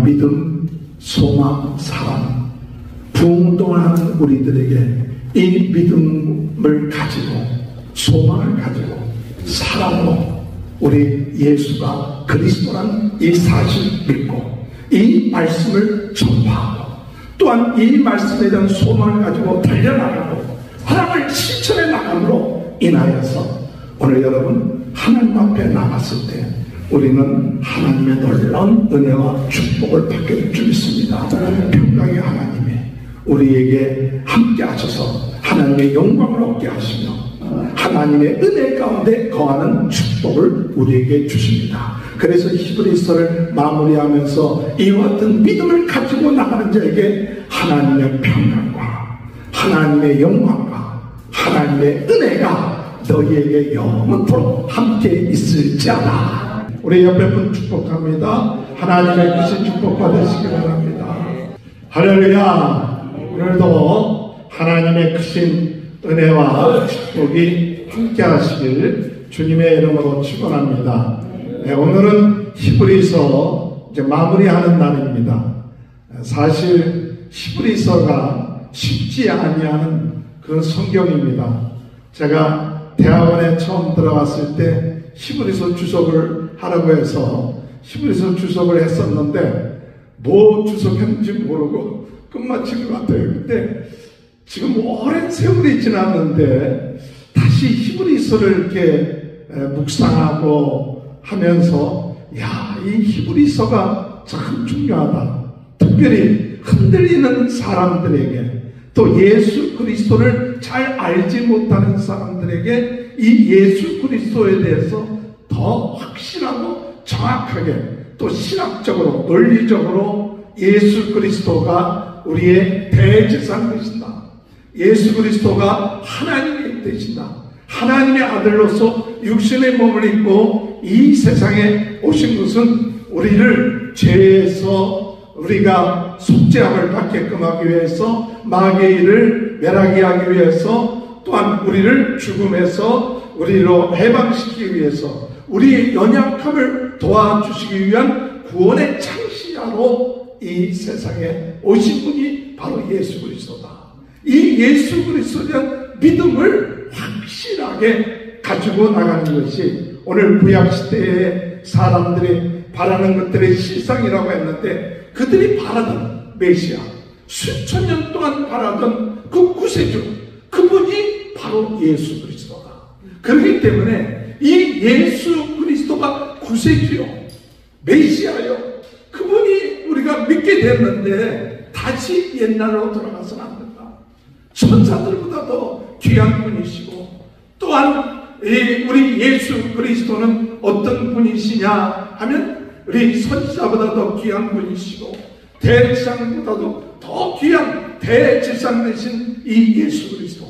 믿음, 소망, 사랑, 부흥동하는 우리들에게 이 믿음을 가지고 소망을 가지고 사랑으로 우리 예수가 그리스도란 이 사실을 믿고 이 말씀을 전파하고 또한 이 말씀에 대한 소망을 가지고 달려나가고 하나님을 실천해 나감으로 인하여서 오늘 여러분 하나님 앞에 나갔을 때 우리는 하나님의 놀라운 은혜와 축복을 받게 될 줄 믿습니다. 평강의 하나님이 우리에게 함께 하셔서 하나님의 영광을 얻게 하시며 하나님의 은혜 가운데 거하는 축복을 우리에게 주십니다. 그래서 히브리서를 마무리하면서 이와 같은 믿음을 가지고 나가는 자에게 하나님의 평강과 하나님의 영광과 하나님의 은혜가 너희에게 영원토록 함께 있을지어다. 우리 옆에 분 축복합니다. 하나님의 크신 축복 받으시기 바랍니다. 할렐루야. 오늘도 하나님의 크신 은혜와 축복이 함께 하시길 주님의 이름으로 축원합니다. 네, 오늘은 히브리서 이제 마무리하는 날입니다. 사실 히브리서가 쉽지 아니하는 그런 성경입니다. 제가 대학원에 처음 들어갔을 때 히브리서 주석을 하라고 해서 히브리서 주석을 했었는데 뭐 주석했는지 모르고 끝마친 것 같아요. 근데 지금 오랜 세월이 지났는데 다시 히브리서를 이렇게 묵상하고 하면서 이 히브리서가 참 중요하다. 특별히 흔들리는 사람들에게 또 예수 그리스도를 잘 알지 못하는 사람들에게 이 예수 그리스도에 대해서 더 확실하고 정확하게 또 신학적으로 논리적으로 예수 그리스도가 우리의 대제사장 되신다. 예수 그리스도가 하나님이 되신다. 하나님의 아들로서 육신의 몸을 입고 이 세상에 오신 것은 우리를 죄에서 우리가 속죄함을 받게끔 하기 위해서 마귀의 일을 멸하게 하기 위해서 또한 우리를 죽음에서 우리로 해방시키기 위해서 우리의 연약함을 도와주시기 위한 구원의 창시자로 이 세상에 오신 분이 바로 예수 그리스도다. 이 예수 그리스도에 대한 믿음을 확실하게 가지고 나가는 것이 오늘 구약시대의 사람들이 바라는 것들의 실상이라고 했는데 그들이 바라던 메시아 수천 년 동안 바라던 그 구세주 그분이 바로 예수 그리스도다. 그렇기 때문에 이 예수 그리스도가 구세주요 메시아요 그분이 우리가 믿게 됐는데 다시 옛날로 돌아가서는 안 된다. 천사들보다 더 귀한 분이시고 또한 우리 예수 그리스도는 어떤 분이시냐 하면 우리 선지자보다 더 귀한 분이시고 대제사장보다도 더 귀한 대제사장 되신 이 예수 그리스도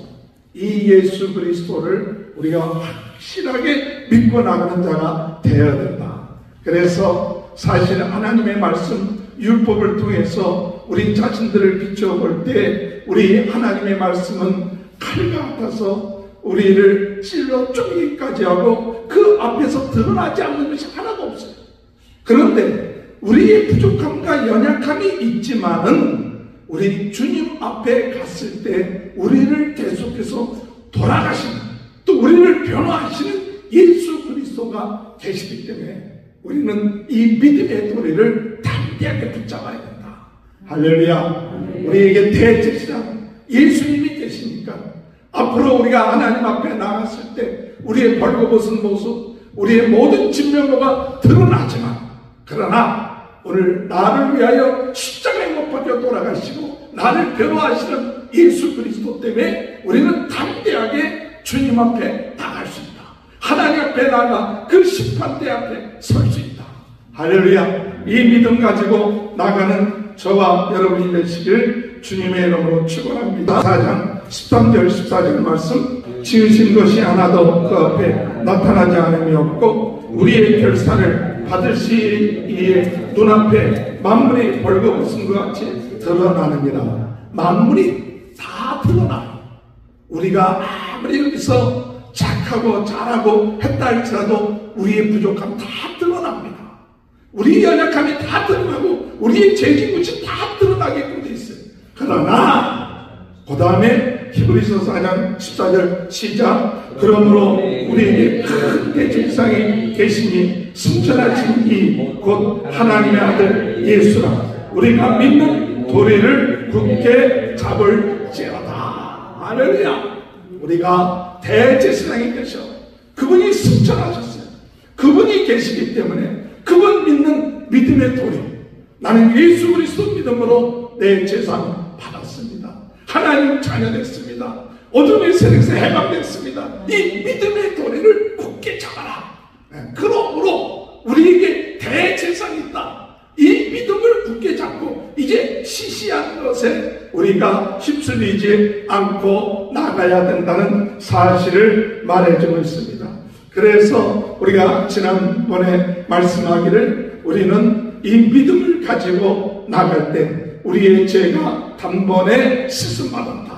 이 예수 그리스도를 우리가 확실하게 믿고 나가는 자가 되어야 된다. 그래서 사실 하나님의 말씀 율법을 통해서 우리 자신들을 비춰볼 때 우리 하나님의 말씀은 칼과 같아서 우리를 찔러 쪼개기까지 하고 그 앞에서 드러나지 않는 것이 하나도 없어요. 그런데 우리의 부족함과 연약함이 있지만은 우리 주님 앞에 갔을 때 우리를 계속해서 돌아가시는 또 우리를 변화하시는 예수 그리스도가 계시기 때문에 우리는 이 믿음의 도리를 담대하게 붙잡아야 된다. 할렐루야. 우리에게 대제사장 예수님이 계시니까 앞으로 우리가 하나님 앞에 나갔을 때 우리의 벌거벗은 모습 우리의 모든 진면모가 드러나지만 그러나 오늘 나를 위하여 십자가에 못 박혀 돌아가시고 나를 변호하시는 예수 그리스도 때문에 우리는 담대하게 주님 앞에 나갈 수 있다. 하나님 앞에 나가 그 심판대 앞에 설 수 있다. 할렐루야. 이 믿음 가지고 나가는 저와 여러분이 되시길 주님의 이름으로 축원합니다. 4장 13절 14절 말씀 지으신 것이 하나도 그 앞에 나타나지 않음이 없고 우리의 결산을 받을 시에 눈앞에 만물이 벌거벗은 것 같이 드러나느니라. 만물이 다 드러나. 우리가 아무리 여기서 착하고 잘하고 했다 할지라도 우리의 부족함 다 드러납니다. 우리 연약함이 다 드러나고 우리의 죄짓못이 다 드러나게끔 돼 있어요. 그러나 그 다음에 히브리서 4장 14절 시작. 그러므로 우리에게 큰 대제사장이 계시니 승천하신 이 곧 하나님의 아들 예수라. 우리가 믿는 도리를 굳게 잡을지어다. 할렐루야. 우리가 대제사장이 계셔. 그분이 승천하셨어요. 그분이 계시기 때문에 그분 믿는 믿음의 도리. 나는 예수 그리스도 믿음으로 내 재산 받았습니다. 하나님 자녀 됐습니다. 어둠의 세력에서 해방됐습니다. 이 믿음의 도리를 굳게 잡아라. 그러므로 우리에게 대재산이 있다. 이 믿음을 굳게 잡고 이제 시시한 것에 우리가 휩쓸리지 않고 나가야 된다는 사실을 말해주고 있습니다. 그래서 우리가 지난번에 말씀하기를 우리는 이 믿음을 가지고 나갈 때 우리의 죄가 단번에 씻음받았다.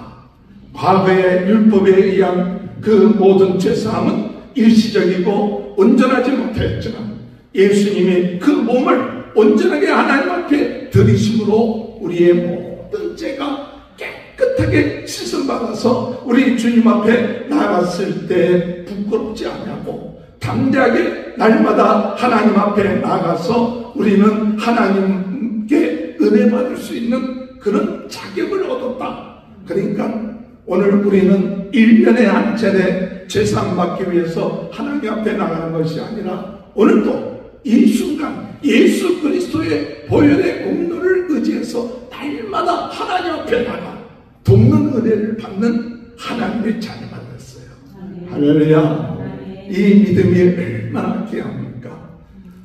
과거의 율법에 의한 그 모든 죄사함은 일시적이고 온전하지 못했지만 예수님이 그 몸을 온전하게 하나님 앞에 들이심으로 우리의 모든 죄가 깨끗하게 씻음받아서 우리 주님 앞에 나갔을 때 부끄럽지 않냐고 담대하게 날마다 하나님 앞에 나가서 우리는 하나님께 은혜 받을 수 있는 그런 자격을 얻었다. 그러니까 오늘 우리는 1년에 한 차례 제사함 받기 위해서 하나님 앞에 나가는 것이 아니라 오늘도 이 순간 예수 그리스도의 보혈의 공로를 의지해서 날마다 하나님 앞에 나가 돕는 은혜를 받는 하나님의 자녀가 됐어요. 할렐루야. 이 믿음이 얼마나 귀합니까?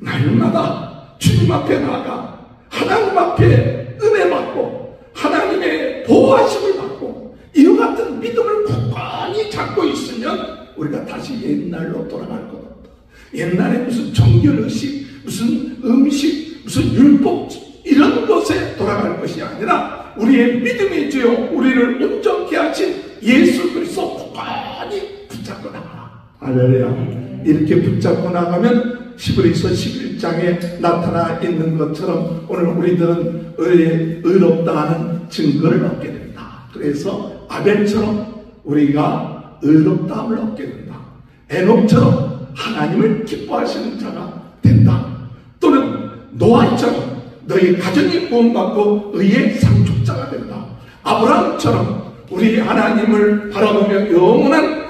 날마다 주님 앞에 나가 하나님 앞에 은혜 받고 하나님의 보호하심을 받고 이와 같은 믿음을 굳건히 잡고 있으면 우리가 다시 옛날로 돌아갈 것 없다. 옛날에 무슨 정결의식, 무슨 음식, 무슨 율법 이런 것에 돌아갈 것이 아니라 우리의 믿음의 주요 우리를 온전케 하신 예수 그리스도 굳건히 붙잡고 나가라. 할렐루야. 이렇게 붙잡고 나가면 히브리서 11장에 나타나 있는 것처럼 오늘 우리들은 의롭다 하는 증거를 얻게 된다. 그래서 아벨처럼 우리가 의롭다함을 얻게 된다. 에녹처럼 하나님을 기뻐하시는 자가 된다. 또는 노아처럼 너희 가정이 구원받고 의의 상속자가 된다. 아브라함처럼 우리 하나님을 바라보며 영원한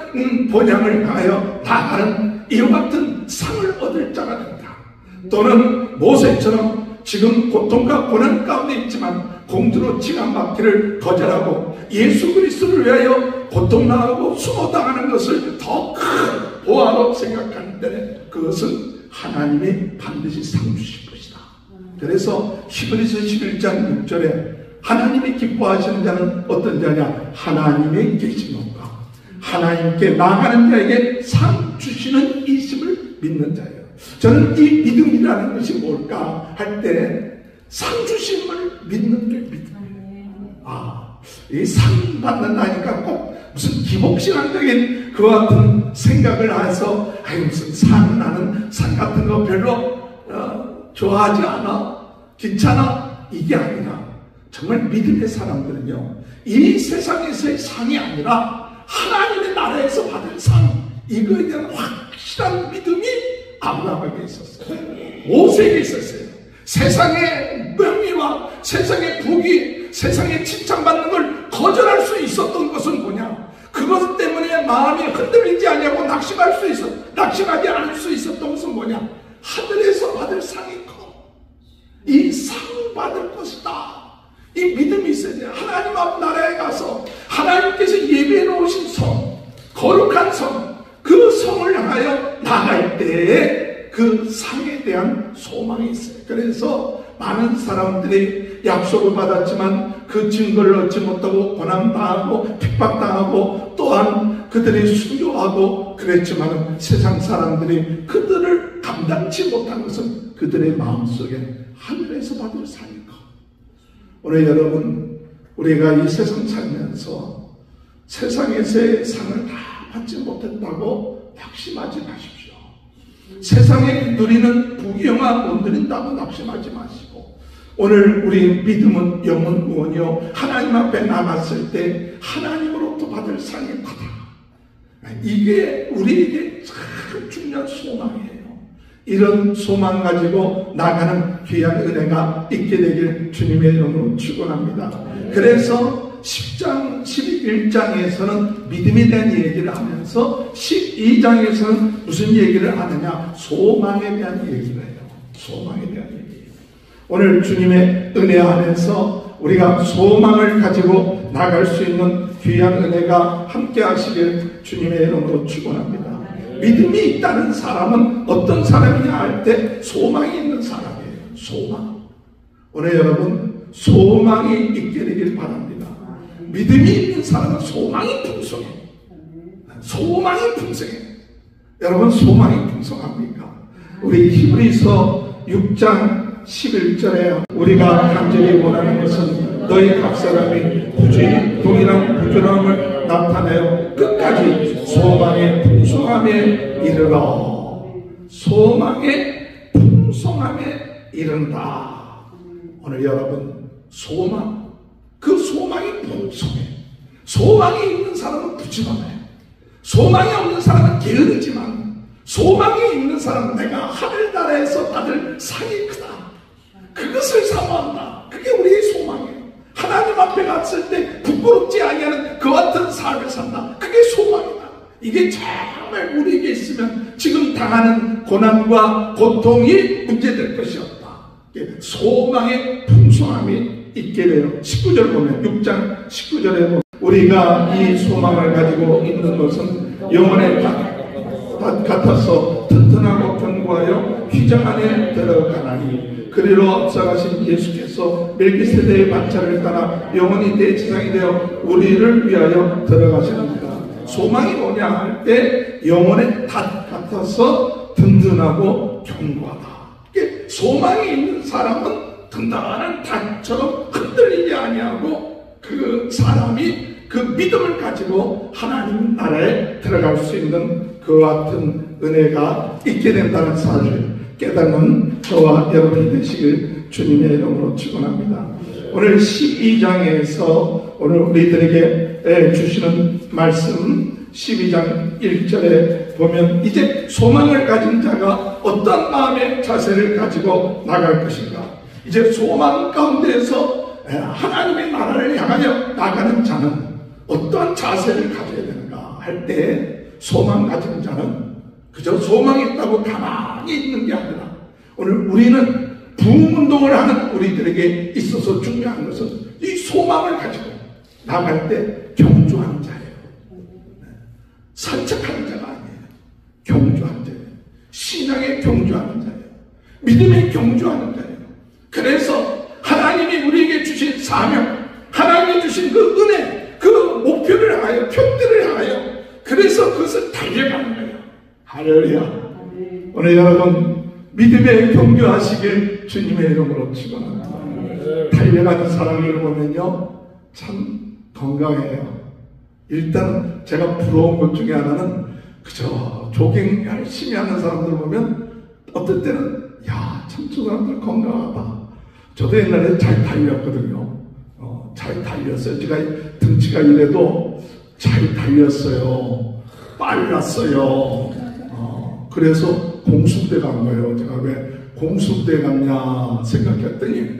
본향을 향하여 나아가는 이와 같은 상을 얻을 자가 된다. 또는 모세처럼 지금 고통과 고난 가운데 있지만 공주로 지감받기를 거절하고 예수 그리스도를 위하여 고통당하고 수모당하는 것을 더 큰 보화로 생각하는데 그것은 하나님이 반드시 상 주실 것이다. 그래서 히브리서 11장 6절에 하나님이 기뻐하시는 자는 어떤 자냐? 하나님의 계신 것과 하나님께 나가는 자에게 상 주시는 이심을 믿는 자예요. 저는 이 믿음이라는 것이 뭘까 할 때 상 주심을 믿는 게 믿음이에요. 이 상 받는다니까 꼭 무슨 기복신앙적인 그와 같은 생각을 해서 무슨 상 나는 상 같은 거 별로 좋아하지 않아 괜찮아 이게 아니라 정말 믿음의 사람들은요 이 세상에서의 상이 아니라 하나님의 나라에서 받을 상 이거에 대한 확실한 믿음이 아브라함에게 있었어요. 모세에게 있었어요. 세상의 명예와 세상의 부귀 세상에 칭찬받는 걸 거절할 수 있었던 것은 뭐냐? 그것 때문에 마음이 흔들리지 않냐고 낙심하지 않을 수 있었던 것은 뭐냐? 하늘에서 받을 상이 커. 이 상 받을 것이다. 이 믿음이 있어야 돼요. 하나님 앞 나라에 가서 하나님께서 예배해 놓으신 성, 거룩한 성, 그 성을 향하여 나갈 때에 그 상에 대한 소망이 있어요. 그래서 많은 사람들이 약속을 받았지만 그 증거를 얻지 못하고 고난당하고 핍박당하고 또한 그들이 순교하고 그랬지만 세상 사람들이 그들을 감당치 못한 것은 그들의 마음속에 하늘에서 받을 상이고 오늘 여러분 우리가 이 세상 살면서 세상에서의 상을 다 받지 못했다고 낙심하지 마십시오. 세상에 누리는 부귀영화 못 누린다고 낙심하지 마시고, 오늘 우리 믿음은 영원 무언이요 하나님 앞에 나갔을 때 하나님으로부터 받을 상이 크다. 이게 우리에게 참 중요한 소망이에요. 이런 소망 가지고 나가는 귀한 은혜가 있게 되길 주님의 이름으로 축원합니다. 그래서 10장, 11장에서는 믿음에 대한 얘기를 하면서 12장에서는 무슨 얘기를 하느냐? 소망에 대한 얘기를 해요. 소망에 대한 얘기예요. 오늘 주님의 은혜 안에서 우리가 소망을 가지고 나갈 수 있는 귀한 은혜가 함께 하시길 주님의 이름으로 축원합니다. 믿음이 있다는 사람은 어떤 사람이냐 할 때 소망이 있는 사람이에요. 소망. 오늘 여러분 소망이 있게 되길 바랍니다. 믿음이 있는 사람은 소망이 풍성해. 소망이 풍성해. 여러분 소망이 풍성합니까? 우리 히브리서 6장 11절에 우리가 간절히 원하는 것은 너희 각 사람이 굳이 동일한 부지런함을 나타내어 끝까지 소망의 풍성함에 이르러. 소망의 풍성함에 이른다. 오늘 여러분 소망, 그 소망이 풍성해. 소망이 있는 사람은 부지런해. 소망이 없는 사람은 게으르지만 소망이 있는 사람은 내가 하늘나라에서 받을 상이 크다, 그것을 사모한다. 그게 우리의 소망이에요. 하나님 앞에 갔을 때 부끄럽지 아니하는 그 같은 삶을 산다. 그게 소망이다. 이게 정말 우리에게 있으면 지금 당하는 고난과 고통이 문제될 것이 없다. 소망의 풍성함이 있게 돼요. 19절 보면, 6장 19절에 보면 우리가 이 소망을 가지고 있는 것은 영혼의 밭 같아서 튼튼하고 견고하여 휘장 안에 들어가나니 그리로 앞서가신 예수께서 멜기세덱의 반차를 따라 영원히 대제사장이 되어 우리를 위하여 들어가십니다. 소망이 뭐냐 할 때 영혼의 밭 같아서 든든하고 견고하다. 소망이 있는 사람은 든든한 밭처럼 흔들리지 아니하고 그 사람이 그 믿음을 가지고 하나님 나라에 들어갈 수 있는 그 같은 은혜가 있게 된다는 사실 깨닫는 저와 여러분이 되시길 주님의 이름으로 축원합니다. 오늘 12장에서 오늘 우리들에게 주시는 말씀 12장 1절에 보면 이제 소망을 가진 자가 어떤 마음의 자세를 가지고 나갈 것인가. 이제 소망 가운데에서 하나님의 나라를 향하여 나가는 자는 어떠한 자세를 가져야 되는가 할 때 소망 가진 자는 그저 소망이 있다고 가만히 있는 게 아니라 오늘 우리는 부흥운동을 하는 우리들에게 있어서 중요한 것은 이 소망을 가지고 나갈 때 경주하는 자예요. 산책하는 자가 아니에요. 경주하는 자예요. 신앙의 경주하는 자예요. 믿음의 경주하는 자예요. 그래서 하나님이 우리에게 주신 사명, 하나님이 주신 그 은혜, 그 목표를 향하여, 표대를 향하여 그래서 그것을 달려가는 거예요. 할렐루야. 오늘 여러분 믿음에 경주하시길 주님의 이름으로 축원합니다. 달려가는 사람을 보면요 참 건강해요. 일단 제가 부러운 것 중에 하나는 그저 조깅 열심히 하는 사람들 보면 어떨 때는 야, 참 저 사람들 건강하다. 저도 옛날에 잘 달렸거든요. 잘 달렸어요. 제가 등치가 이래도 잘 달렸어요. 빨랐어요. 그래서 공수부대 간 거예요. 제가 왜 공수부대 갔냐 생각했더니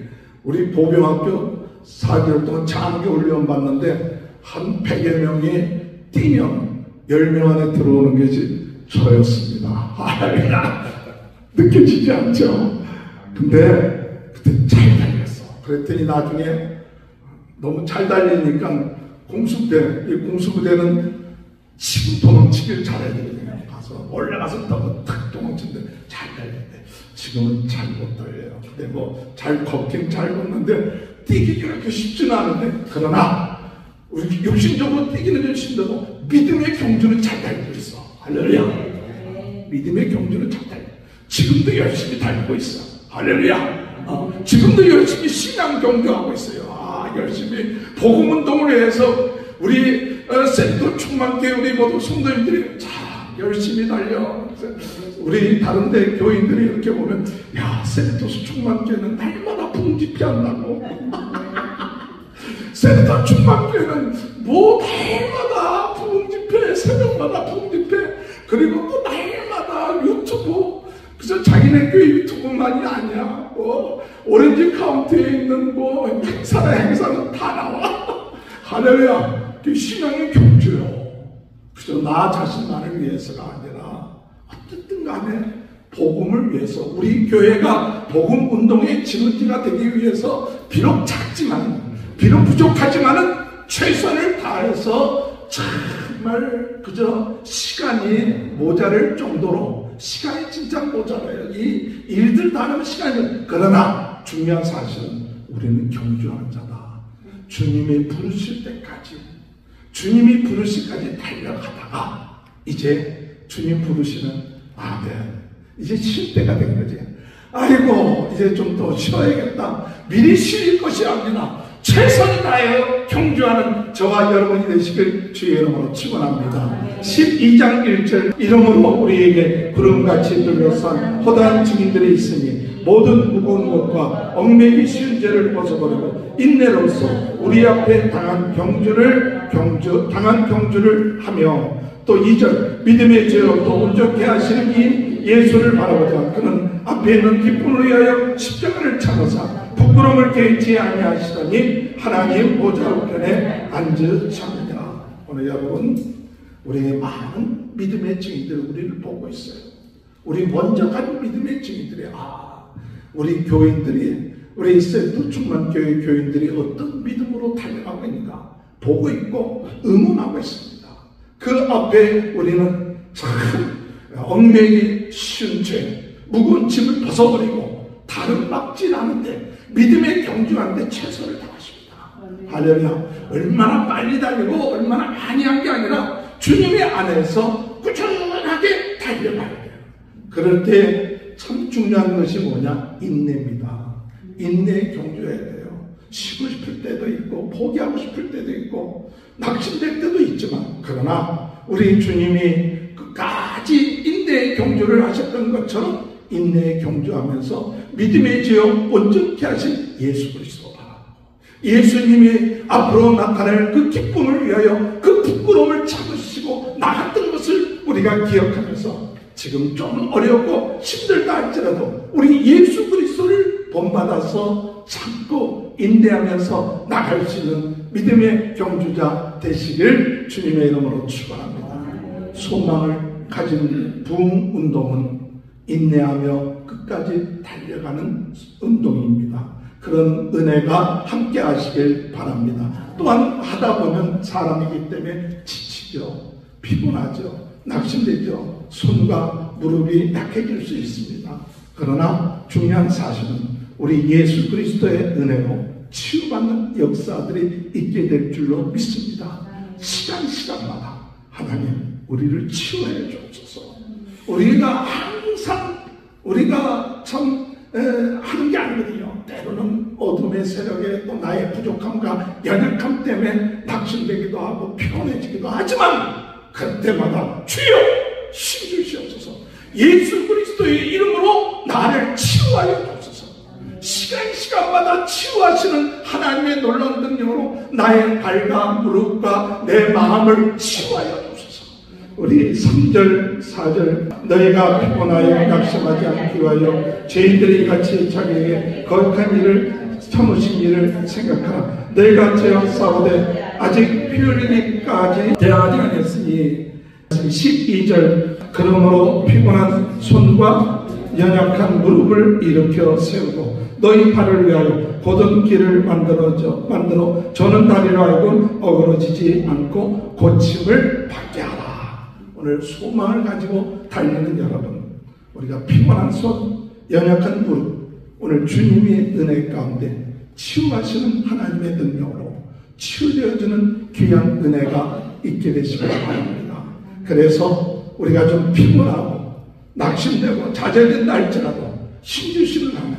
우리 보병학교 4개월 동안 장기 훈련 받는데 한 100여 명이 뛰면 10명 안에 들어오는 게 저였습니다. 느껴지지 않죠? 근데 그때 잘 달렸어. 그랬더니 나중에 너무 잘 달리니까 공수부대, 이 공수부대는 치고 도망치기를 잘해야 되거든요. 가서 올라가서 탁 도망치는데 잘 달렸는데 지금은 잘 못 달려요. 근데 뭐 잘 걷긴 잘 걷는데 뛰기가 그렇게 쉽지는 않은데 그러나 우리 육신적으로 뛰기는 좀 힘들고 믿음의 경주는 잘 달리고 있어. 할렐루야. 믿음의 경주는 잘 달려. 지금도 열심히 달리고 있어. 할렐루야. 지금도 열심히 신앙 경주하고 있어요. 열심히 복음 운동을 해서 우리 센터 충만교회 우리 모두 성도님들이 참 열심히 달려. 우리 다른데 교인들이 이렇게 보면, 야, 세리토스 충만교회는 날마다 부흥집회한다고. 세리토스 충만교회는 뭐 날마다 부흥집회, 새벽마다 부흥집회, 그리고 또 날마다 유튜브. 그래서 자기네 교회 유튜브만이 아니야. 오렌지 카운티에 있는 행사는 다 나와. 할렐루야. 그 신앙의 경주요. 그래서 나 자신만을 위해서가 아니라 어쨌든 간에 복음을 위해서, 우리 교회가 복음 운동의 지문지가 되기 위해서 비록 작지만, 비록 부족하지만은 최선을 다해서 정말 그저 시간이 모자랄 정도로, 시간이 진짜 모자라요. 이 일들 다 하면 시간이. 그러나 중요한 사실은 우리는 경주하는 자다. 주님이 부르실 때까지, 주님이 부르실까지 달려가다가 이제 주님 부르시는, 아멘, 이제 쉴 때가 된 거지. 아이고, 이제 좀 더 쉬어야겠다. 미리 쉴 것이 아니라 최선을 다하여 경주하는 저와 여러분이 되시길 주의 이름으로 축원합니다. 12장 1절, 이름으로 우리에게 구름같이 둘러싼 허다한 증인들이 있으니 모든 무거운 것과 얽매기 쉬운 죄를 벗어버리고 인내로서 우리 앞에 당한 경주를 하며, 또 2절, 믿음의 죄로 또 온전케 하시는 이 예수를 바라보자. 그는 앞에 있는 기쁨을 위하여 십자가를 참으사 부끄러움을 개의치 아니하시더니 하나님 보좌 우편에 앉으셨느니라. 오늘 여러분, 우리의 많은 믿음의 증인들이 우리를 보고 있어요. 우리 먼저 간 믿음의 증인들이, 우리 교인들이, 우리 세리토스 충만교회 교인들이 어떤 믿음으로 달려가고 있는가 보고 있고 응원하고 있습니다. 그 앞에 우리는 참 얽매기 쉬운 죄, 무거운 짐을 벗어버리고 다른 막질 않은데 믿음의 경주하는데 최선을 다하십니다. 할렐루야. 얼마나 빨리 달리고 얼마나 많이 한 게 아니라 주님의 안에서 꾸준하게 달려가야 돼요. 그럴 때 참 중요한 것이 뭐냐? 인내입니다. 인내에 경주해야 돼요. 쉬고 싶을 때도 있고 포기하고 싶을 때도 있고 낙심될 때도 있지만, 그러나 우리 주님이 끝까지 인내의 경주를 하셨던 것처럼 인내의 경주하면서 믿음의 지역 온전케 하신 예수 그리스도 바라보고, 예수님이 앞으로 나타낼 그 기쁨을 위하여 그 부끄러움을 참으시고 나갔던 것을 우리가 기억하면서 지금 좀 어렵고 힘들다 할지라도 우리 예수 그리스도를 본받아서 참고 인내하면서 나갈 수 있는 믿음의 경주자 되시길 주님의 이름으로 축원합니다. 소망을 가진 부흥 운동은 인내하며 끝까지 달려가는 운동입니다. 그런 은혜가 함께 하시길 바랍니다. 또한 하다 보면 사람이기 때문에 지치죠. 피곤하죠. 낙심되죠. 손과 무릎이 약해질 수 있습니다. 그러나 중요한 사실은 우리 예수 그리스도의 은혜로 치유받는 역사들이 있게 될 줄로 믿습니다. 시간마다 하나님 우리를 치유해 주옵소서. 우리가 항상 우리가 참 하는 게 아니거든요. 때로는 어둠의 세력에 또 나의 부족함과 연약함 때문에 낙심되기도 하고 피곤해지기도 하지만, 그때마다 주여 힘 주시옵소서. 예수 그리스도의 이름으로 나를 치유하여 주옵소서. 시간마다 치유하시는 하나님의 놀라운 능력으로 나의 발과 무릎과 내 마음을 치유하여 주옵소서. 우리 3절 4절, 너희가 피곤하여 낙심하지 않기 위하여 죄인들이 같이 자기에게 거룩한 일을 참으신 일을 생각하라. 너희가 죄와 싸우되 아직 피 흘리기까지 대하지 않았으니. 12절, 그러므로 피곤한 손과 연약한 무릎을 일으켜 세우고 너희 발을 위하여 곧은 길을 만들어 저는 다리로 하여금 어그러지지 않고 고침을 받게 하라. 오늘 소망을 가지고 달리는 여러분, 우리가 피곤한 손, 연약한 무릎, 오늘 주님의 은혜 가운데 치유하시는 하나님의 능력으로 치유되어지는 귀한 은혜가 있게 되시길 바랍니다. 그래서 우리가 좀 피곤하고 낙심되고 좌절된다 할지라도 힘주시는 하나님,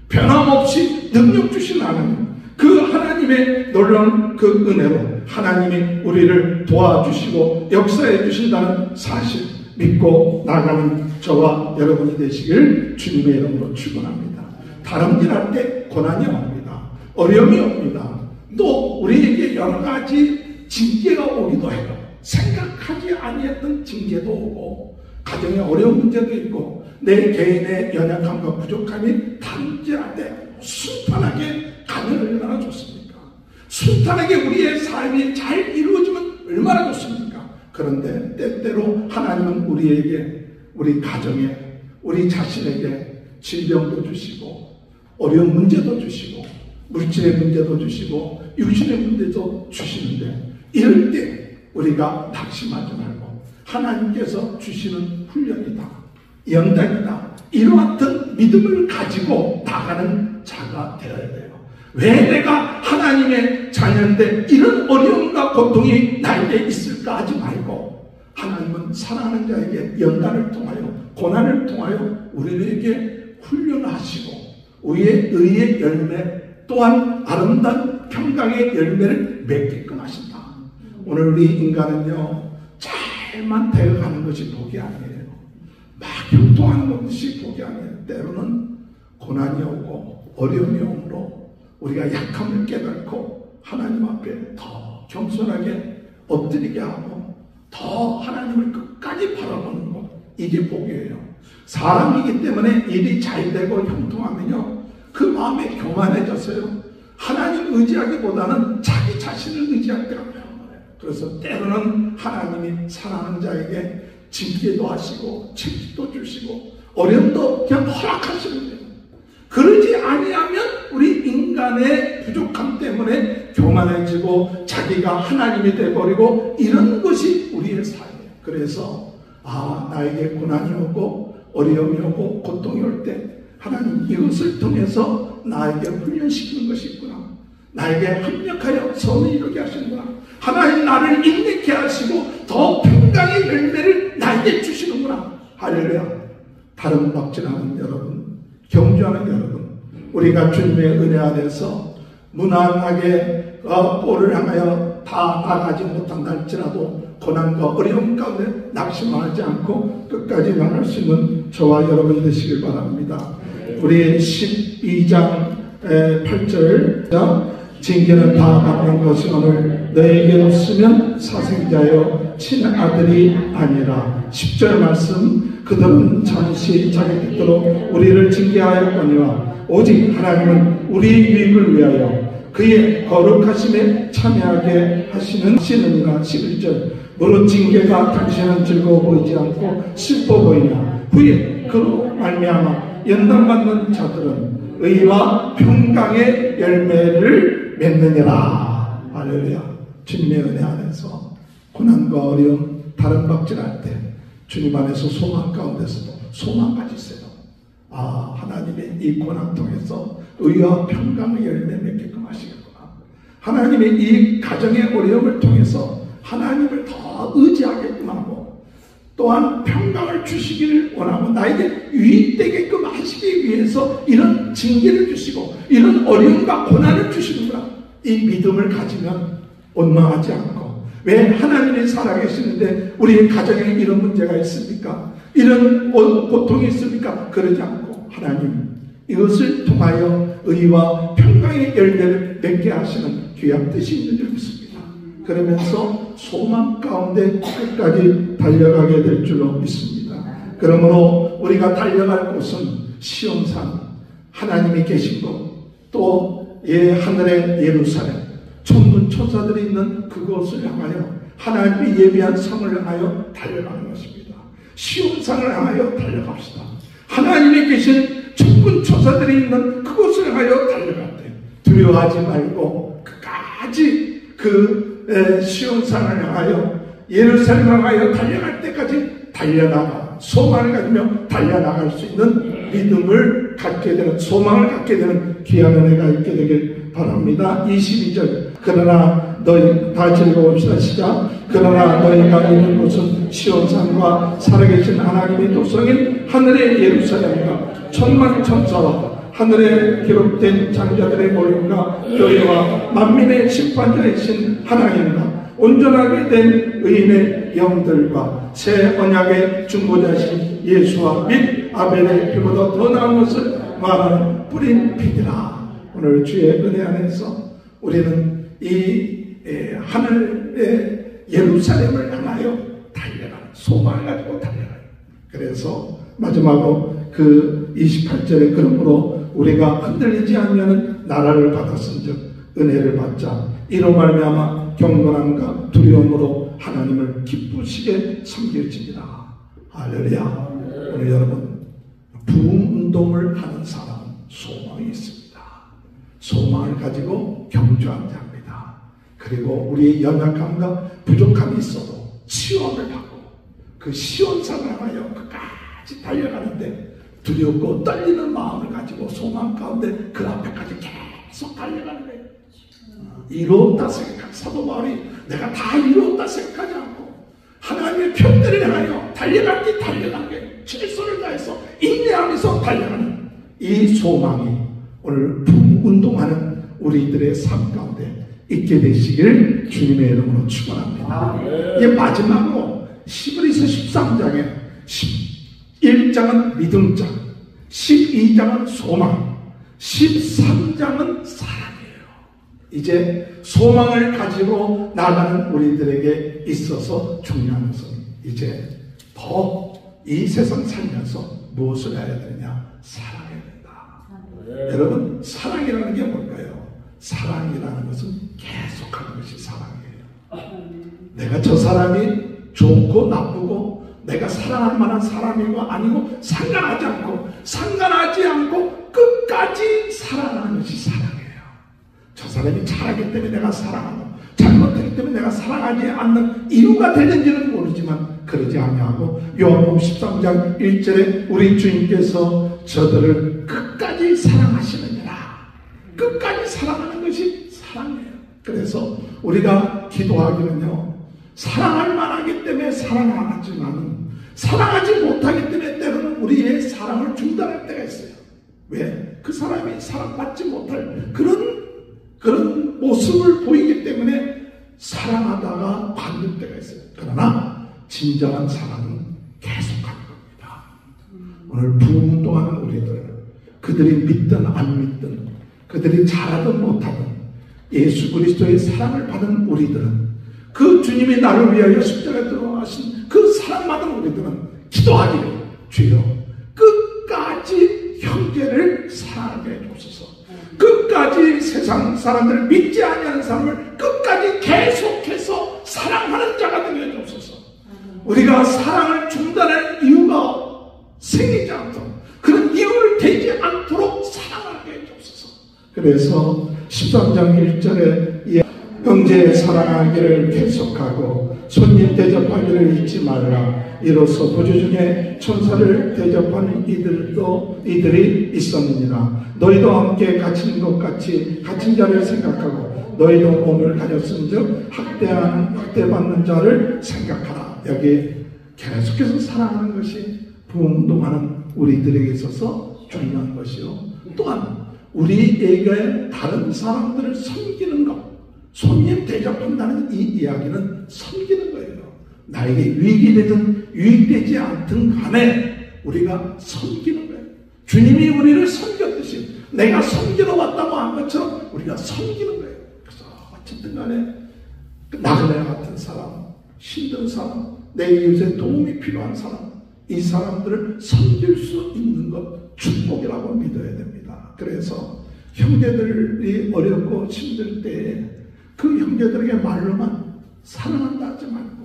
변함없이 능력 주시는 하나님, 그 하나님의 놀라운 그 은혜로 하나님이 우리를 도와주시고 역사해 주신다는 사실, 믿고 나가는 저와 여러분이 되시길 주님의 이름으로 축원합니다. 다름질할 때 고난이 옵니다. 어려움이 옵니다. 또 우리에게 여러 가지 징계가 오기도 해요. 생각하지 아니했던 징계도 오고 가정에 어려운 문제도 있고 내 개인의 연약함과 부족함이 다름질할 때 순탄하게 가면 얼마나 좋습니까? 순탄하게 우리의 삶이 잘 이루어지면 얼마나 좋습니까? 그런데 때때로 하나님은 우리에게, 우리 가정에, 우리 자신에게 질병도 주시고 어려운 문제도 주시고 물질의 문제도 주시고 육신의 문제도 주시는데 이럴 때 우리가 낙심하지 말고 하나님께서 주시는 훈련이다, 연단이다, 이와 같은 믿음을 가지고 나가는 자가 되어야 돼요. 왜 내가 하나님의 자녀인데 이런 어려움과 고통이 나에게 있을까 하지 말고 하나님은 사랑하는 자에게 연단을 통하여 고난을 통하여 우리에게 훈련하시고 우리의 의의 열매 또한 아름다운 평강의 열매를 맺게끔 하신다. 오늘 우리 인간은요 잘만 되어가는 것이 복이 아니에요. 막 형통하는 것이 복이 아니에요. 때로는 고난이 오고 어려움이 오므로 우리가 약함을 깨닫고 하나님 앞에 더 겸손하게 엎드리게 하고 더 하나님을 끝까지 바라보는 것, 이게 복이에요. 사람이기 때문에 일이 잘 되고 형통하면요 그 마음에 교만해졌어요. 하나님 의지하기보다는 자기 자신을 의지할 때가 많아요. 그래서 때로는 하나님이 사랑하는 자에게 징계도 하시고 책임도 주시고 어려움도 그냥 허락하시는 거예요. 그러지 아니하면 우리 인간의 부족함 때문에 교만해지고 자기가 하나님이 되어버리고 이런 것이 우리의 삶이에요. 그래서 나에게 고난이 오고 어려움이 오고 고통이 올 때 하나님 이것을 통해서 나에게 훈련시키는 것이 있구나. 나에게 합력하여 선을 이루게 하시는구나. 하나님 나를 인내케 하시고 더 평강의 열매를 나에게 주시는구나. 할렐루야. 다른 박진하는 여러분, 경주하는 여러분, 우리가 주님의 은혜 안에서 무난하게 꼴을 향하여 다 나가지 못한다 할지라도 고난과 어려움 가운데 낙심하지 않고 끝까지 나갈 수 있는 저와 여러분이 되시길 바랍니다. 우리 12장 8절 징계는 다 받는 것이 오늘 너에게 없으면 사생자여 친아들이 아니라 10절 말씀 그들은 잠시 자기 뜻대로 우리를 징계하였거니와 오직 하나님은 우리 유익을 위하여 그의 거룩하심에 참여하게 하시느니라. 11절 무릇 징계가 당신은 즐거워 보이지 않고 슬퍼 보이나 후에 그로 말미암아 연단받는 자들은 의와 평강의 열매를 맺느니라. 할렐루야. 주님의 은혜 안에서 고난과 어려움 다른 박질할 때 주님 안에서 소망 가운데서도 소망 가지세요. 하나님의 이 고난 통해서 의와 평강의 열매 맺게끔 하시겠구나. 하나님의 이 가정의 어려움을 통해서 하나님을 더 의지하게끔 하고 또한 평강을 주시기를 원하고 나에게 유익되게끔 하시기 위해서 이런 징계를 주시고 이런 어려움과 고난을 주시는구나. 이 믿음을 가지면 원망하지 않고 왜 하나님이 살아계시는데 우리의 가정에 이런 문제가 있습니까? 이런 고통이 있습니까? 그러지 않고 하나님 이것을 통하여 의와 평강의 열매를 맺게 하시는 귀한 뜻이 있는 줄 믿습니다. 그러면서 소망 가운데 끝까지 달려가게 될 줄로 믿습니다. 그러므로 우리가 달려갈 곳은 시온산 하나님이 계신 곳 또 하늘의 예루살렘 천군 천사들이 있는 그곳을 향하여 하나님이 예비한 성을 향하여 달려가는 것입니다. 시온산을 향하여 달려갑시다. 하나님이 계신 천군 천사들이 있는 그곳을 향하여 달려갈 때 두려워하지 말고 끝까지 시온산을 향하여 예루살렘을 향하여 달려갈 때까지 달려나가 소망을 가지며 달려나갈 수 있는 믿음을 갖게 되는 소망을 갖게 되는 귀한 은혜가 있게 되길 바랍니다. 22절 그러나 너희 다 읽어봅시다. 시작. 그러나 너희가 있는 곳은 시온산과 살아계신 하나님의 도성인 하늘의 예루살렘과 천만 천사와 하늘에 기록된 장자들의 모임과 너희와 만민의 심판자이신 하나님과 온전하게 된 의인의 영들과 새 언약의 중보자신 예수와 및 아벨의 피보다 더 나은 것을 말하는 뿌린 피니라. 오늘 주의 은혜 안에서 우리는 이 하늘의 예루살렘을 향하여 달려가는 소망을 가지고 달려가요. 그래서 마지막으로 그 28절에 그러므로 우리가 흔들리지 않으면 나라를 받았은즉 은혜를 받자. 이로 말미암아 경건함과 두려움으로 하나님을 기쁘시게 섬길지니라. 할렐루야. 오늘 여러분 부흥운동을 하는 사람은 소망이 있습니다. 소망을 가지고 경주한 자입니다. 그리고 우리의 연약함과 부족함이 있어도 시험을 받고 그 시험상을 향하여 끝까지 달려가는데 두렵고 떨리는 마음을 가지고 소망 가운데 그 앞에까지 계속 달려가는 거예요. 이루었다 생각한 사도 바울이 내가 다 이루었다 생각하지 않고 하나님의 편대를 향하여 달려갈 때 달려가는 게 최선을 다해서 인내하면서 달려가는 이 소망이 오늘 부흥운동하는 우리들의 삶 가운데 있게 되시길 주님의 이름으로 축원합니다. 이제 마지막으로 히브리서 13장에 11장은 믿음장, 12장은 소망, 13장은 사랑이에요. 이제 소망을 가지고 나가는 우리들에게 있어서 중요한 것은 이제 더 이 세상 살면서 무엇을 해야 되느냐? 사랑해야 된다. 여러분, 사랑이라는 게 뭘까요? 사랑이라는 것은 계속하는 것이 사랑이에요. 내가 저 사람이 좋고 나쁘고 내가 사랑할 만한 사람이고 아니고 상관하지 않고 끝까지 사랑하는 것이 사랑이에요. 저 사람이 잘하기 때문에 내가 사랑하고 잘못하기 때문에 내가 사랑하지 않는 이유가 되는지는 모르지만 그러지 아니하고 요한복음 13장 1절에 우리 주님께서 저들을 끝까지 사랑하시느니라. 끝까지 사랑하는 것이 사랑이에요. 그래서 우리가 기도하기는요, 사랑할 만하기 때문에 사랑하지만 사랑하지 못하기 때문에 때로는 우리의 사랑을 중단할 때가 있어요. 왜? 그 사람이 사랑받지 못할 그런 모습을 보이기 때문에 사랑하다가 관둘 때가 있어요. 그러나 진정한 사랑은 계속하는 겁니다. 오늘 부흥운동하는 우리들, 그들이 믿든 안 믿든 그들이 잘하든 못하든 예수 그리스도의 사랑을 받은 우리들은 그 주님이 나를 위하여 십자가에 들어가신 그 사랑받은 우리들은 기도하기를 주여 끝까지 형제를 사랑하게 해주소서. 끝까지 세상 사람들을 믿지 아니하는 사람을 끝까지 계속해서 사랑하는 자가 되게 해주소서. 우리가 사랑을 중단할 이유가 생기지 않도록 그런 이유를 되지 않도록 사랑하게 해주소서. 그래서 13장 1절에 형제 사랑하기를 계속하고 손님 대접하기를 잊지 말라. 이로써 보조 중에 천사를 대접하는 이들이 있었느니라. 너희도 함께 갇힌 것 같이 갇힌 자를 생각하고 너희도 몸을 가졌은즉 학대받는 자를 생각하라. 여기 계속해서 사랑하는 것이 부흥운동하는 우리들에게 있어서 중요한 것이요. 또한 우리에게 다른 사람들을 섬기는 것, 손님 대접한다는 이 이야기는 섬기는 거예요. 나에게 유익이 되든 유익되지 않든 간에 우리가 섬기는 거예요. 주님이 우리를 섬겼듯이 내가 섬기러 왔다고 한 것처럼 우리가 섬기는 거예요. 그래서 어쨌든 간에 나그네 같은 사람, 힘든 사람, 내 이웃에 도움이 필요한 사람, 이 사람들을 섬길 수 있는 것 축복이라고 믿어야 됩니다. 그래서 형제들이 어렵고 힘들 때에 그 형제들에게 말로만 사랑한다 하지 말고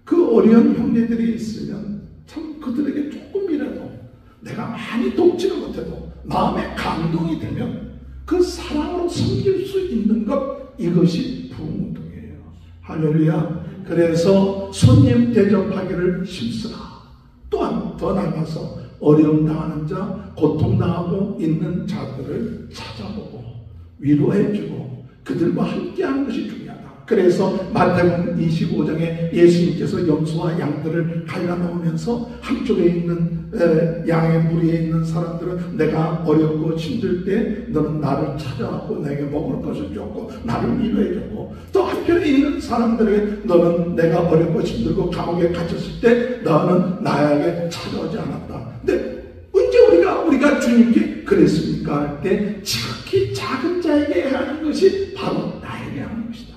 그 어려운 형제들이 있으면 참 그들에게 조금이라도 내가 많이 돕지는 못해도 마음에 감동이 되면 그 사랑으로 섬길 수 있는 것, 이것이 부흥운동이에요. 할렐루야. 그래서 손님 대접하기를 힘쓰라. 또한 더 나아가서 어려움 당하는 자, 고통 당하고 있는 자들을 찾아보고 위로해주고 그들과 함께하는 것이 중요하다. 그래서 마태복음 25장에 예수님께서 염소와 양들을 갈라놓으면서 한쪽에 있는 양의 무리에 있는 사람들은 내가 어렵고 힘들 때 너는 나를 찾아왔고 내게 먹을 것을 줬고 나를 위로해줬고, 또 한편에 있는 사람들에게 너는 내가 어렵고 힘들고 감옥에 갇혔을 때 너는 나에게 찾아오지 않았다. 근데 언제 우리가 주님께 그랬습니까? 할 때 지극히 작은 자에게 하는 것이 바로 나에게 하는 것이다.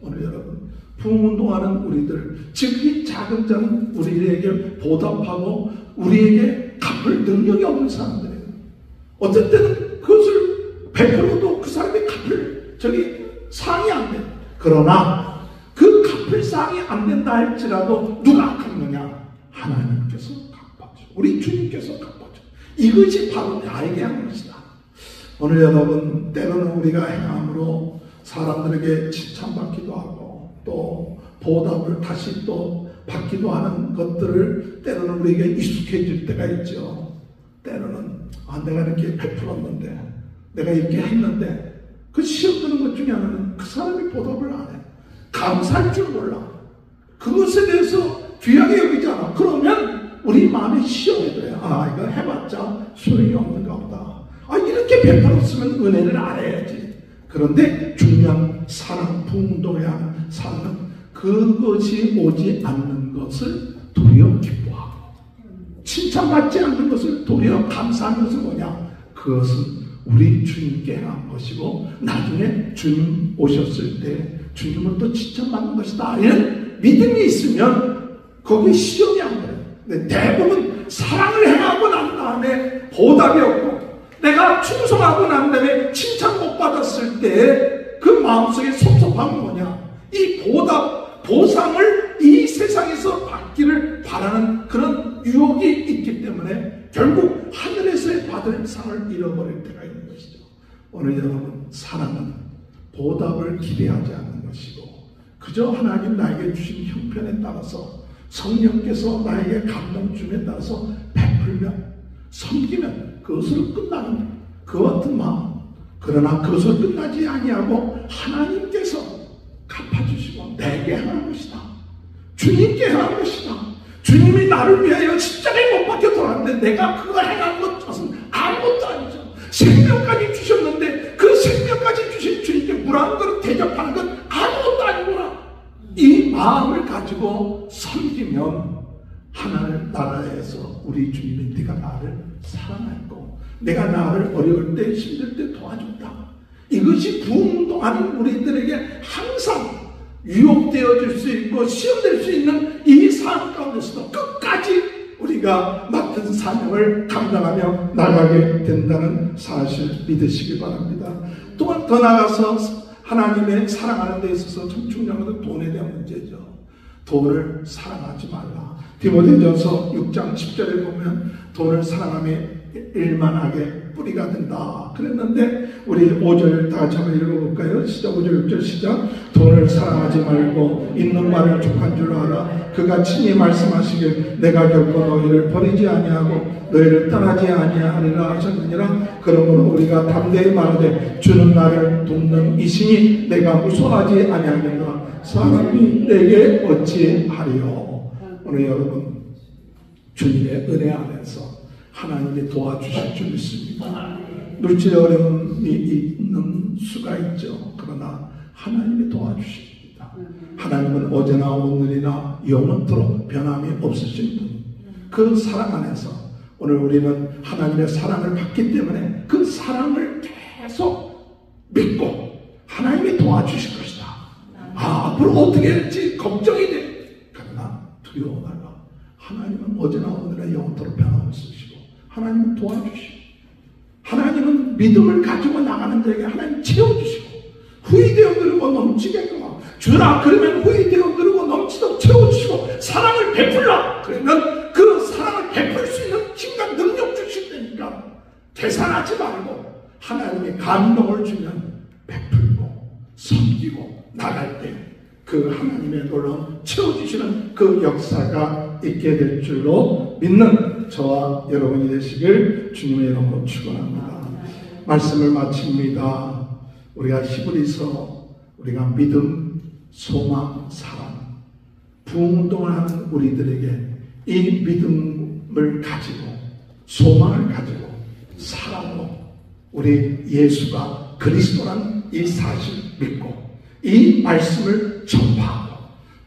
오늘 여러분, 부흥운동하는 우리들, 지극히 작은 자는 우리에게 보답하고 우리에게 갚을 능력이 없는 사람들이에요. 어떤 때는 그것을 100%도 그 사람이 갚을 상이 안 돼. 그러나 그 갚을 상이 안 된다 할지라도 누가 갚느냐? 하나님께서 갚아줘. 우리 주님께서 갚아줘. 이것이 바로 나에게 하는 것이다. 오늘 여러분, 때로는 우리가 행함으로 사람들에게 칭찬받기도 하고 또 보답을 다시 또 받기도 하는 것들을 때로는 우리에게 익숙해질 때가 있죠. 때로는 내가 이렇게 베풀었는데, 내가 이렇게 했는데, 그 시험 드는 것 중에 하나는 그 사람이 보답을 안 해. 감사할 줄 몰라. 그것에 대해서 귀하게 여기지 않아. 그러면 우리 마음에 시험이 돼요. 이거 해봤자 소용이 없는가 보다. 이렇게 베풀었으면 은혜를 알아야지. 그런데 중요한 사랑, 부흥운동에 하는 사랑은 그것이 오지 않는 것을 도리어 기뻐하고, 칭찬받지 않는 것을 도리어 감사하는 것은 뭐냐? 그것은 우리 주님께 한 것이고 나중에 주님 오셨을 때 주님을 또 칭찬받는 것이다. 이런 믿음이 있으면 거기에 시험이 안 돼요. 근데 대부분 사랑을 행하고 난 다음에 보답이 없고, 내가 충성하고 난 다음에 칭찬 못 받았을 때 그 마음속에 섭섭함은 뭐냐? 이 보상을 이 세상에서 받기를 바라는 그런 유혹이 있기 때문에 결국 하늘에서 받을 상을 잃어버릴 때가 있는 것이죠. 오늘 여러분, 사랑은 보답을 기대하지 않는 것이고 그저 하나님 나에게 주신 형편에 따라서 성령께서 나에게 감동 줌에 따라서 베풀면, 섬기면 그것으로 끝나는 그 같은 마음. 그러나 그것으로 끝나지 아니하고 하나님께서 갚아주시고 내게 하는 것이다. 주님께 하는 것이다. 주님이 나를 위하여 십자가에 못 박혀 돌아왔는데 내가 그거 행한 것은 아무것도 아니죠. 생명까지 주셨는데 그 생명까지 주신 주님께 물 한 그릇 대접하는 건 아무것도 아니구나. 이 마음을 가지고 섬기면 하나님 나라에서 우리 주님이 네가 나를 사랑했고 내가 나를 어려울 때 힘들 때 도와준다. 이것이 부흥운동하는 우리들에게 항상 유혹되어 줄 수 있고 시험될 수 있는 이 삶 가운데서도 끝까지 우리가 맡은 사명을 감당하며 나가게 된다는 사실 믿으시기 바랍니다. 또한 더 나아가서 하나님의 사랑하는 데 있어서 참 중요한 것은 돈에 대한 문제죠. 돈을 사랑하지 말라. 디모데전서 6장 10절에 보면 돈을 사랑함에 일만하게 뿌리가 된다 그랬는데, 우리 5절 다 같이 한번 읽어볼까요? 시작. 5절 6절 시작. 돈을 사랑하지 말고 있는 말을 족한 줄 알아. 그가 친히 말씀하시길 내가 결코 너희를 버리지 아니하고 너희를 떠나지 아니하리라 하셨느니라. 그러므로 우리가 담대히 말하되 주는 나를 돕는 이시니 내가 무서워하지 아니하겠노라. 사람이 내게 어찌하리요. 오늘 여러분, 주님의 은혜 안에서 하나님이 도와주실 줄 믿습니다. 물질의 어려움이 있는 수가 있죠. 그러나 하나님이 도와주십니다. 하나님은 어제나 오늘이나 영원토록 변함이 없으신 분. 그 사랑 안에서 오늘 우리는 하나님의 사랑을 받기 때문에 그 사랑을 계속 믿고 하나님이 도와주실 것이다. 앞으로 어떻게 될지 걱정이 돼. 그러나 두려워 말라. 하나님은 어제나 오늘이나 영원토록 변함없으시고 하나님은 도와주시고 하나님은 믿음을 가지고 나가는 자에게 하나님 채워주시고 후이되어 누르고 넘치게끔 하고 주라 그러면 후이되어 누르고 넘치도록 채워주시고 사랑을 베풀라 그러면 그 사랑을 베풀 수 있는 힘과 능력 주실 테니까 계산하지 말고 하나님이 감동을 주면 베풀고 섬기고 나갈 때 그 하나님의 놀라운 채워주시는 그 역사가 있게 될 줄로 믿는 저와 여러분이 되시길 주님의 이름으로 축원합니다. 말씀을 마칩니다. 우리가 히브리서 우리가 믿음 소망, 사랑, 부흥운동을 하는 우리들에게 이 믿음을 가지고 소망을 가지고 사랑으로 우리 예수가 그리스도란 이 사실 믿고 이 말씀을 전파하고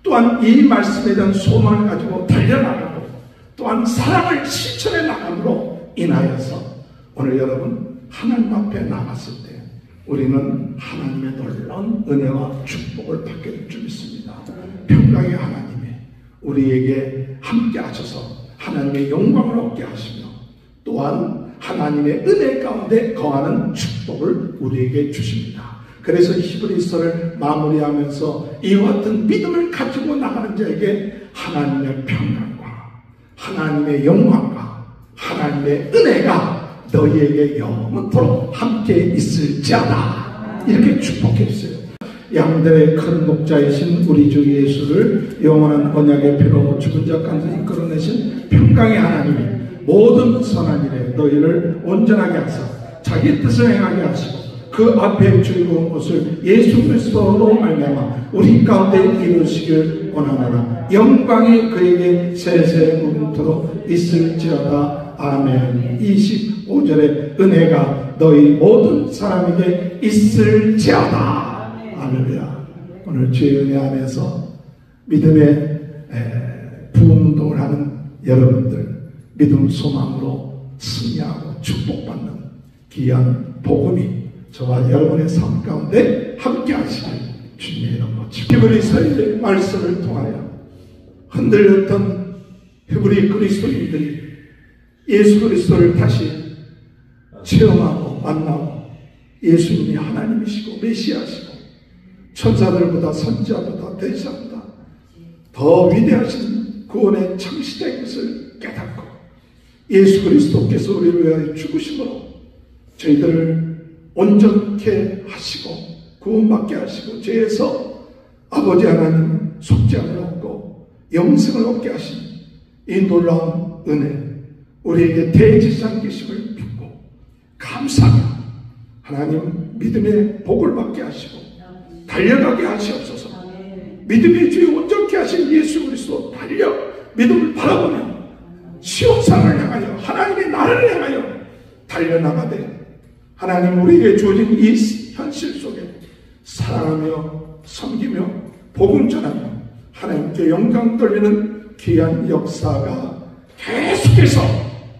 또한 이 말씀에 대한 소망을 가지고 달려나가고 또한 사랑을 실천해 나감으로 인하여서 오늘 여러분 하나님 앞에 나갔을 때 우리는 하나님의 놀라운 은혜와 축복을 받게 될 줄 믿습니다. 평강의 하나님이 우리에게 함께 하셔서 하나님의 영광을 얻게 하시며 또한 하나님의 은혜 가운데 거하는 축복을 우리에게 주십니다. 그래서 히브리서를 마무리하면서 이와 같은 믿음을 가지고 나가는 자에게 하나님의 평강과 하나님의 영광과 하나님의 은혜가 너희에게 영원토록 함께 있을지어다 이렇게 축복해 주세요. 양들의 큰 목자이신 우리 주 예수를 영원한 언약의 피로 죽은 자 가운데 이끌어내신 평강의 하나님이 모든 선한 일에 너희를 온전하게 하사 자기 뜻을 행하게 하시고 그 앞에 즐거운 것을 예수 그리스도로 말미암아 우리 가운데 이루시길 원하노라. 영광이 그에게 세세 무궁토록 있을지어다. 아멘. 25절의 은혜가 너희 모든 사람에게 있을지어다. 할렐루야. 오늘 주의 은혜 안에서 믿음의 부흥운동을 하는 여러분들 믿음 소망으로 승리하고 축복받는 귀한 복음이 저와 여러분의 삶 가운데 함께 하시길 주님의 이름으로 히브리서의 말씀을 통하여 흔들렸던 히브리 그리스도인들이 예수 그리스도를 다시 체험하고 만나고 예수님이 하나님이시고 메시아시고 천사들보다 선지자보다 대지자보다 더 위대하신 구원의 창시자인 것을 깨닫고 예수 그리스도께서 우리를 위하여 죽으심으로 저희들을 온전케 하시고 구원받게 하시고 죄에서 아버지 하나님 속죄함을 얻고 영생을 얻게 하신 이 놀라운 은혜 우리에게 대지상 계심을 믿고 감사하며 하나님 믿음의 복을 받게 하시고 달려가게 하시옵소서. 믿음의 주에 온전케 하신 예수 그리스도 달려 믿음을 바라보며 시온산을 향하여 하나님의 나라를 향하여 달려나가되 하나님 우리에게 주어진 이 현실 속에 사랑하며 섬기며 복음 전하며 하나님께 영광 돌리는 귀한 역사가 계속해서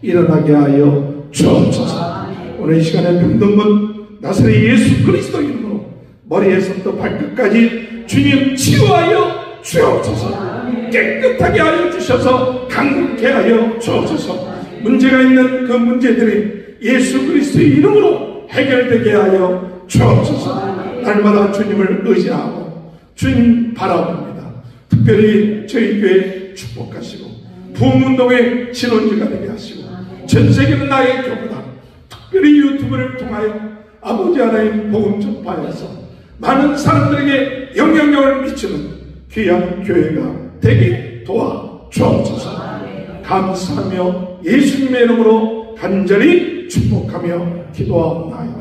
일어나게 하여 주옵소서. 오늘 이 시간에 병든분 나사렛 예수 그리스도 이름으로 머리에서부터 발끝까지 주님 치유하여 주옵소서. 깨끗하게 하여 주셔서 강국케 하여 주옵소서. 문제가 있는 그 문제들이 예수 그리스도의 이름으로 해결되게 하여 주옵소서. 날마다 주님을 의지하고 주님 바라봅니다. 특별히 저희 교회 축복하시고 부흥운동의 진원지가 되게 하시고 전세계는 나의 교회다. 특별히 유튜브를 통하여 아버지 하나님 복음 전파해서 많은 사람들에게 영향력을 미치는 귀한 교회가 되게 도와 주옵소서. 감사하며 예수님의 이름으로 간절히 축복하며 기도하옵나이다.